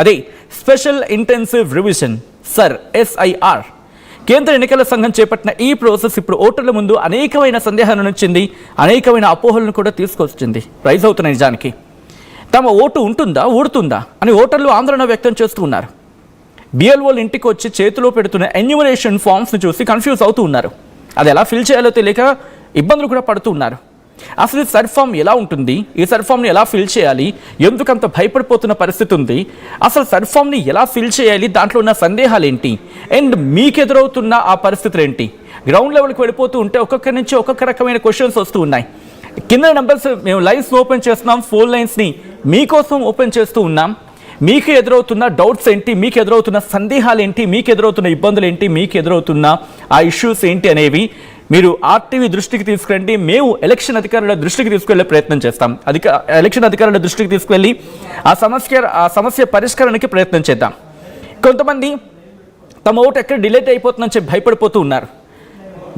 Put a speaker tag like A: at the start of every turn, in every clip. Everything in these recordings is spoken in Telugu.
A: అదే స్పెషల్ ఇంటెన్సివ్ రివిజన్ SIR. కేంద్ర ఎన్నికల సంఘం చేపట్టిన ఈ ప్రాసెస్ ఇప్పుడు ఓటర్ల ముందు అనేకమైన సందేహాలను ఉంచింది, అనేకమైన అపోహలను కూడా తీసుకొచ్చింది. రైజ్ అవుతున్న నిజానికి తమ ఓటు ఉంటుందా ఊడుతుందా అని ఓటర్లు ఆందోళన వ్యక్తం చేస్తూ ఉన్నారు. BLOలు ఇంటికి వచ్చి చేతిలో పెడుతున్న ఎన్యూమరేషన్ ఫామ్స్ని చూసి కన్ఫ్యూజ్ అవుతూ ఉన్నారు. అది ఎలా ఫిల్ చేయాలో తెలియక ఇబ్బందులు కూడా పడుతూ ఉన్నారు. అసలు ఈ సర్ ఫామ్ ఎలా ఉంటుంది, ఈ సర్ ఫామ్ని ఎలా ఫిల్ చేయాలి, ఎందుకంత భయపడిపోతున్న పరిస్థితి ఉంది, అసలు సర్ ఫామ్ని ఎలా ఫిల్ చేయాలి, దాంట్లో ఉన్న సందేహాలు ఏంటి, అండ్ మీకు ఎదురవుతున్న ఆ పరిస్థితులు ఏంటి, గ్రౌండ్ లెవెల్కి వెళ్ళిపోతూ ఉంటే ఒక్కొక్కరి నుంచి ఒక్కొక్క రకమైన క్వశ్చన్స్ వస్తూ ఉన్నాయి. కింద నెంబర్స్ మేము లైన్స్ ఓపెన్ చేస్తున్నాం, 4 లైన్స్ని మీకోసం ఓపెన్ చేస్తూ ఉన్నాం. మీకు ఎదురవుతున్న డౌట్స్ ఏంటి, మీకు ఎదురవుతున్న సందేహాలు ఏంటి, మీకు ఎదురవుతున్న ఇబ్బందులు ఏంటి, మీకు ఎదురవుతున్న ఆ ఇష్యూస్ ఏంటి అనేవి మీరు RTV దృష్టికి తీసుకురండి. మేము ఎలక్షన్ అధికారుల దృష్టికి తీసుకెళ్లే ప్రయత్నం చేస్తాం. ఎలక్షన్ అధికారుల దృష్టికి తీసుకువెళ్ళి ఆ సమస్య పరిష్కారానికి ప్రయత్నం చేద్దాం. కొంతమంది తమ ఓటు ఎక్కడ డిలీట్ అయిపోతుందని చెప్పి భయపడిపోతూ ఉన్నారు.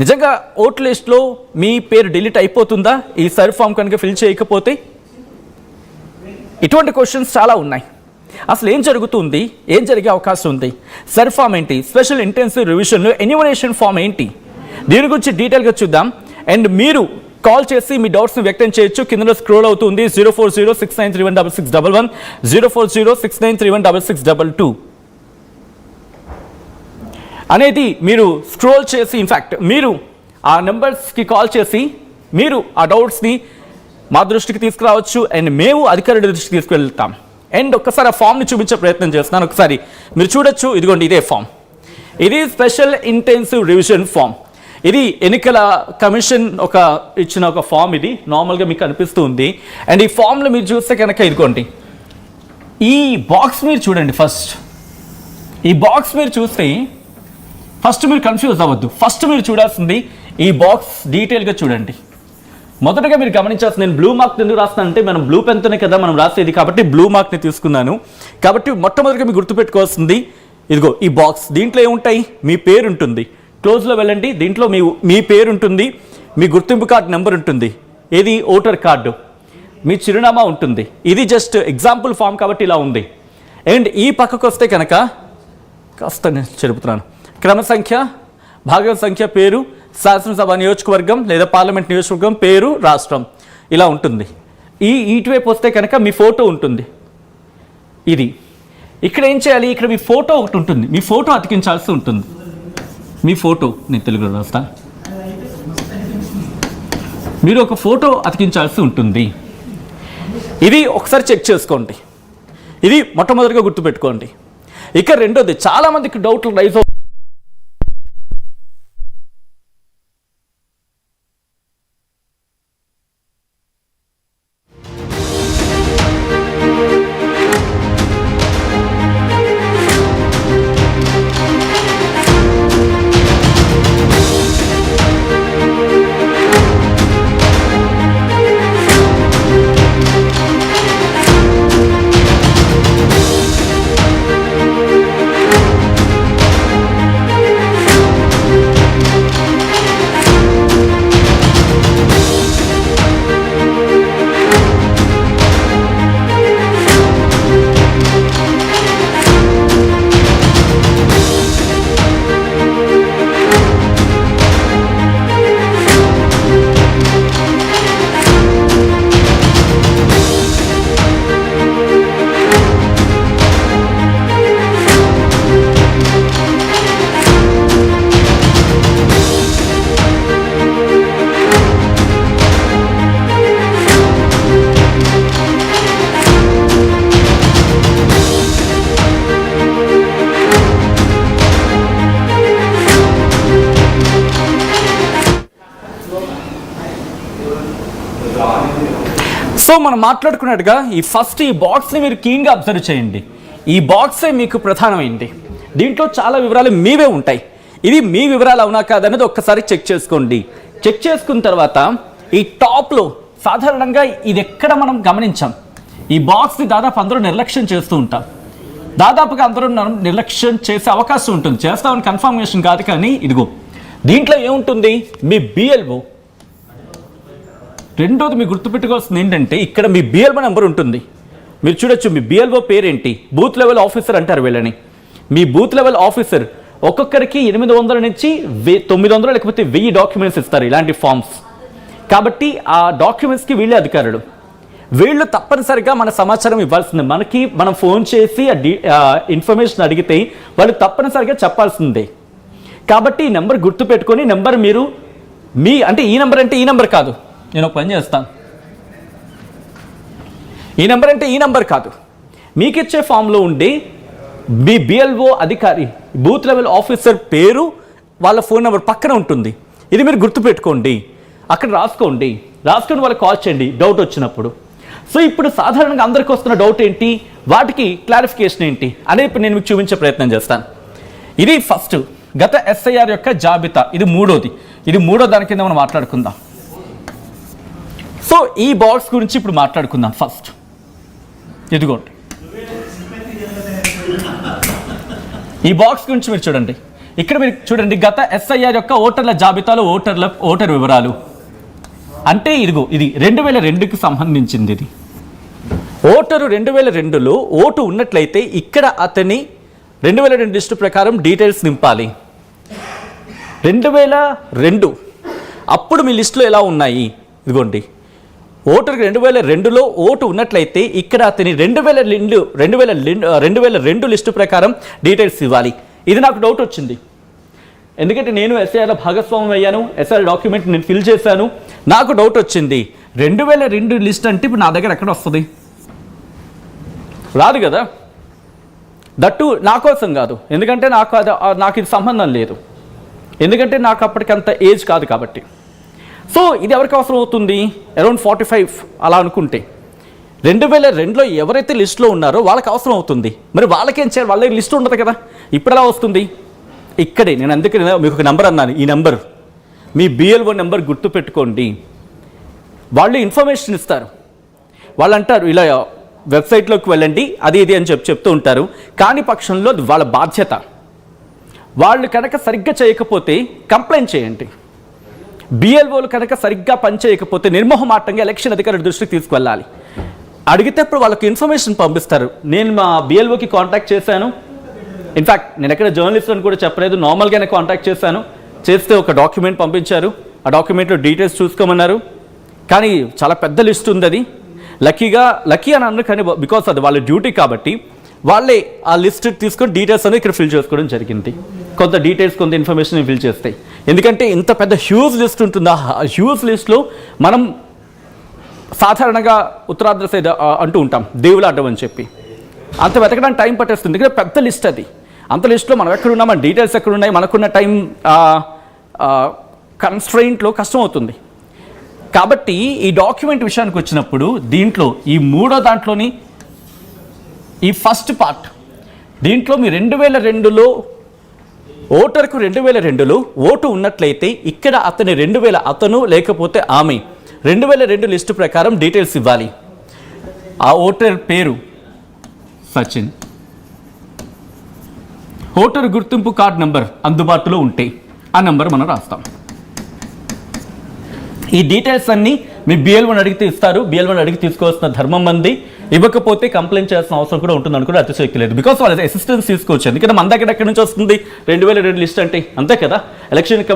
A: నిజంగా ఓట్ లిస్ట్లో మీ పేరు డిలీట్ అయిపోతుందా ఈ సర్ ఫామ్ కనుక ఫిల్ చేయకపోతే? ఇటువంటి క్వశ్చన్స్ చాలా ఉన్నాయి. అసలు ఏం జరుగుతుంది, ఏం జరిగే అవకాశం ఉంది, సర్ ఫామ్ ఏంటి, స్పెషల్ ఇంటెన్సివ్ రివిజన్లో ఎన్యూమరేషన్ ఫామ్ ఏంటి, దీని గురించి డీటెయిల్గా చూద్దాం. అండ్ మీరు కాల్ చేసి మీ డౌట్స్ని వ్యక్తం చేయొచ్చు. కిందలో స్క్రోల్ అవుతుంది 04069316611, 04069316622 అనేది మీరు స్క్రోల్ చేసి, ఇన్ఫ్యాక్ట్ మీరు ఆ నెంబర్స్కి కాల్ చేసి మీరు ఆ డౌట్స్ని మా దృష్టికి తీసుకురావచ్చు. అండ్ మేము అధికారుల దృష్టికి తీసుకువెళ్తాం. అండ్ ఒక్కసారి ఆ ఫామ్ని చూపించే ప్రయత్నం చేస్తున్నాను. ఒకసారి మీరు చూడొచ్చు. ఇదిగోండి, ఇదే ఫామ్. ఇది స్పెషల్ ఇంటెన్సివ్ రివిజన్ ఫామ్. ఇది ఎన్నికల కమిషన్ ఇచ్చిన ఒక ఫామ్. ఇది నార్మల్గా మీకు అనిపిస్తూ ఉంది. అండ్ ఈ ఫామ్లో మీరు చూస్తే కనుక ఇదిగోండి, ఈ బాక్స్ మీరు చూడండి. ఈ బాక్స్ మీరు చూస్తే ఫస్ట్ మీరు కన్ఫ్యూజ్ అవ్వద్దు. ఫస్ట్ మీరు చూడాల్సింది ఈ బాక్స్ డీటెయిల్గా చూడండి. మొదటగా మీరు గమనించాల్సింది, నేను బ్లూ మార్క్ ఎందుకు రాస్తానంటే మనం బ్లూ పెన్తోనే కదా మనం రాసేది, కాబట్టి బ్లూ మార్క్ని తీసుకున్నాను. కాబట్టి మొట్టమొదటిగా మీరు గుర్తుపెట్టుకోవాల్సింది ఇదిగో ఈ బాక్స్. దీంట్లో ఏముంటాయి, మీ పేరు ఉంటుంది. క్లోజ్లో వెళ్ళండి, దీంట్లో మీ పేరు ఉంటుంది, మీ గుర్తింపు కార్డు నెంబర్ ఉంటుంది, ఏది ఓటర్ కార్డు, మీ చిరునామా ఉంటుంది. ఇది జస్ట్ ఎగ్జాంపుల్ ఫామ్ కాబట్టి ఇలా ఉంది. అండ్ ఈ పక్కకు వస్తే కనుక కాస్త నేను చెరుపుతున్నాను, క్రమ సంఖ్య, భాగం సంఖ్య, పేరు, శాసనసభ నియోజకవర్గం లేదా పార్లమెంట్ నియోజకవర్గం, పేరు, రాష్ట్రం, ఇలా ఉంటుంది. ఇటువైపు వస్తే కనుక మీ ఫోటో ఉంటుంది. ఇది ఇక్కడ ఏం చేయాలి, ఇక్కడ మీ ఫోటో ఒకటి ఉంటుంది, మీ ఫోటో అతికించాల్సి ఉంటుంది. మీ ఫోటో నేను తెలుగులో రాస్తా, మీరు ఒక ఫోటో అతికించాల్సి ఉంటుంది. ఇది ఒకసారి చెక్ చేసుకోండి. ఇది మొట్టమొదటిగా గుర్తుపెట్టుకోండి. ఇక రెండోది, చాలామందికి డౌట్లు రైజ్ అవుతుంది. సో మనం మాట్లాడుకున్నట్టుగా ఈ బాక్స్ని మీరు కీన్గా అబ్జర్వ్ చేయండి. ఈ బాక్సే మీకు ప్రధానమైంది. దీంట్లో చాలా వివరాలు మీవే ఉంటాయి. ఇది మీ వివరాలు అవునా కాదనేది ఒక్కసారి చెక్ చేసుకోండి. చెక్ చేసుకున్న తర్వాత ఈ టాప్లో సాధారణంగా ఇది ఎక్కడ మనం గమనించాం, ఈ బాక్స్ని దాదాపు అందరూ నిర్లక్ష్యం చేస్తూ ఉంటాం. దాదాపుగా అందరూ నిర్లక్ష్యం చేసే అవకాశం ఉంటుంది. చేస్తామని కన్ఫర్మేషన్ కాదు, కానీ ఇదిగో దీంట్లో ఏముంటుంది, మీ BLO. రెండోది మీరు గుర్తుపెట్టుకోవాల్సింది ఏంటంటే ఇక్కడ మీ BLO నెంబర్ ఉంటుంది. మీరు చూడొచ్చు మీ బిఎల్ఓ పేరేంటి, బూత్ లెవెల్ ఆఫీసర్ అంటారు వీళ్ళని. మీ బూత్ లెవెల్ ఆఫీసర్ ఒక్కొక్కరికి 800 నుంచి 900 లేకపోతే 1000 డాక్యుమెంట్స్ ఇస్తారు ఇలాంటి ఫామ్స్. కాబట్టి ఆ డాక్యుమెంట్స్కి వీళ్ళే అధికారులు. వీళ్ళు తప్పనిసరిగా మన సమాచారం ఇవ్వాల్సిందే. మనం ఫోన్ చేసి ఇన్ఫర్మేషన్ అడిగితే వాళ్ళు తప్పనిసరిగా చెప్పాల్సిందే. కాబట్టి ఈ నెంబర్ గుర్తుపెట్టుకొని, నెంబర్ మీరు అంటే ఈ నెంబర్ అంటే ఈ నెంబర్ కాదు, నేను ఒక పని చేస్తాను, ఈ నెంబర్ అంటే ఈ నెంబర్ కాదు, మీకు ఇచ్చే ఫామ్లో ఉండే మీ బిఎల్ఓ అధికారి బూత్ లెవెల్ ఆఫీసర్ పేరు వాళ్ళ ఫోన్ నెంబర్ పక్కన ఉంటుంది. ఇది మీరు గుర్తుపెట్టుకోండి, అక్కడ రాసుకొని వాళ్ళకి కాల్ చేయండి డౌట్ వచ్చినప్పుడు. సో ఇప్పుడు సాధారణంగా అందరికీ వస్తున్న డౌట్ ఏంటి, వాటికి క్లారిఫికేషన్ ఏంటి అనేది ఇప్పుడు నేను మీకు చూపించే ప్రయత్నం చేస్తాను. ఇది ఫస్ట్ గత ఎస్ఐఆర్ యొక్క జాబితా, ఇది మూడో దాని కింద మనం మాట్లాడుకుందాం. సో ఈ బాక్స్ గురించి ఇప్పుడు మాట్లాడుకుందాం. ఫస్ట్ ఇదిగోండి, ఈ బాక్స్ గురించి మీరు చూడండి. ఇక్కడ మీరు చూడండి, గత ఎస్ఐఆర్ యొక్క ఓటర్ల జాబితాలో ఓటర్ వివరాలు అంటే ఇది 2002కి సంబంధించింది. ఇది ఓటరు 2002లో ఓటు ఉన్నట్లయితే ఇక్కడ అతని 2002 లిస్టు ప్రకారం డీటెయిల్స్ నింపాలి. 2002 అప్పుడు మీ లిస్టులో ఎలా ఉన్నాయి, ఇదిగోండి, ఓటర్కి 2002లో ఓటు ఉన్నట్లయితే ఇక్కడ అతని 2002 లిస్టు ప్రకారం డీటెయిల్స్ ఇవ్వాలి. ఇది నాకు డౌట్ వచ్చింది, ఎందుకంటే నేను ఎస్ఐఆర్లో భాగస్వామ్యం అయ్యాను, ఎస్ఐఆర్ డాక్యుమెంట్ నేను ఫిల్ చేశాను, నాకు డౌట్ వచ్చింది. 2002 లిస్ట్ అంటే ఇప్పుడు నా దగ్గర ఎక్కడ వస్తుంది, రాదు కదా. దట్టు నా కోసం కాదు, ఎందుకంటే నాకు ఇది సంబంధం లేదు, ఎందుకంటే నాకు అప్పటికంత ఏజ్ కాదు కాబట్టి. సో ఇది ఎవరికి అవసరం అవుతుంది, అరౌండ్ 45 అలా అనుకుంటే 2002లో ఎవరైతే లిస్టులో ఉన్నారో వాళ్ళకి అవసరం అవుతుంది. మరి వాళ్ళకేం చేయాలి, వాళ్ళ లిస్ట్ ఉండదు కదా, ఇప్పుడు ఎలా వస్తుంది. ఇక్కడే నేను అందుకే మీకు ఒక నెంబర్ అన్నాను, ఈ నెంబర్ మీ బిఎల్ఓ నెంబర్ గుర్తుపెట్టుకోండి. వాళ్ళు ఇన్ఫర్మేషన్ ఇస్తారు, వాళ్ళు అంటారు ఇలా వెబ్సైట్లోకి వెళ్ళండి అది ఇది అని చెప్తూ ఉంటారు. కాని పక్షంలో వాళ్ళ బాధ్యత, వాళ్ళు కనుక సరిగ్గా చేయకపోతే కంప్లైంట్ చేయండి. బిఎల్ఓలు కనుక సరిగ్గా పనిచేయకపోతే నిర్మోహమాటంగా ఎలక్షన్ అధికారుల దృష్టికి తీసుకువెళ్ళాలి. అడిగితే అప్పుడు వాళ్ళకి ఇన్ఫర్మేషన్ పంపిస్తారు. నేను మా బిఎల్ఓకి కాంటాక్ట్ చేశాను, ఇన్ఫ్యాక్ట్ నేను ఎక్కడ జర్నలిస్ట్ అని కూడా చెప్పలేదు, నార్మల్గానే కాంటాక్ట్ చేస్తే ఒక డాక్యుమెంట్ పంపించారు. ఆ డాక్యుమెంట్లో డీటెయిల్స్ చూసుకోమన్నారు, కానీ చాలా పెద్ద లిస్ట్ ఉంది. అది లక్కీ అని అన్నారు, కానీ బికాస్ అది వాళ్ళ డ్యూటీ కాబట్టి వాళ్ళే ఆ లిస్ట్ తీసుకొని డీటెయిల్స్ అనేది ఇక్కడ ఫిల్ చేసుకోవడం జరిగింది. కొంత డీటెయిల్స్ కొంత ఇన్ఫర్మేషన్ ఫిల్ చేస్తాయి, ఎందుకంటే ఇంత పెద్ద హ్యూజ్ లిస్ట్ ఉంటుంది. ఆ హ్యూజ్ లిస్ట్లో మనం సాధారణంగా ఉత్తరాంధ్ర సైడ్ అంటూ ఉంటాం దేవుల అడ్డం అని చెప్పి, అంత వెతకడానికి టైం పట్టేస్తుంది, ఎందుకంటే పెద్ద లిస్ట్ అది. అంత లిస్ట్లో మనం ఎక్కడున్నాం, మన డీటెయిల్స్ ఎక్కడున్నాయి, మనకున్న టైం కన్స్ట్రెయింట్లో కష్టం అవుతుంది. కాబట్టి ఈ డాక్యుమెంట్ విషయానికి వచ్చినప్పుడు దీంట్లో ఈ మూడో దాంట్లోని ఈ ఫస్ట్ పార్ట్, దీంట్లో మీ 2002లో ఓటర్కు 2002లో ఓటు ఉన్నట్లయితే ఇక్కడ అతను లేకపోతే ఆమె 2002 లిస్టు ప్రకారం డీటెయిల్స్ ఇవ్వాలి. ఆ ఓటర్ పేరు సచిన్, ఓటర్ గుర్తింపు కార్డు నెంబర్ అందుబాటులో ఉంటే ఆ నెంబర్ మనం రాస్తాం. ఈ డీటెయిల్స్ అన్నీ మీ బిఎల్ఓని అడిగితే ఇస్తారు, బిఎల్ఓని అడిగి తీసుకోవాల్సిన ధర్మం మంది. ఇవ్వకపోతే కంప్లైంట్ చేయాల్సిన అవసరం కూడా ఉంటుంది అనుకుంటే అతిశక్తి లేదు, బికాస్ వాళ్ళ అసిస్టెన్స్ తీసుకోవచ్చు. ఎందుకంటే మన దగ్గర ఎక్కడి నుంచి వస్తుంది 2002 లిస్ట్ అంటే, అంతే కదా. ఎలక్షన్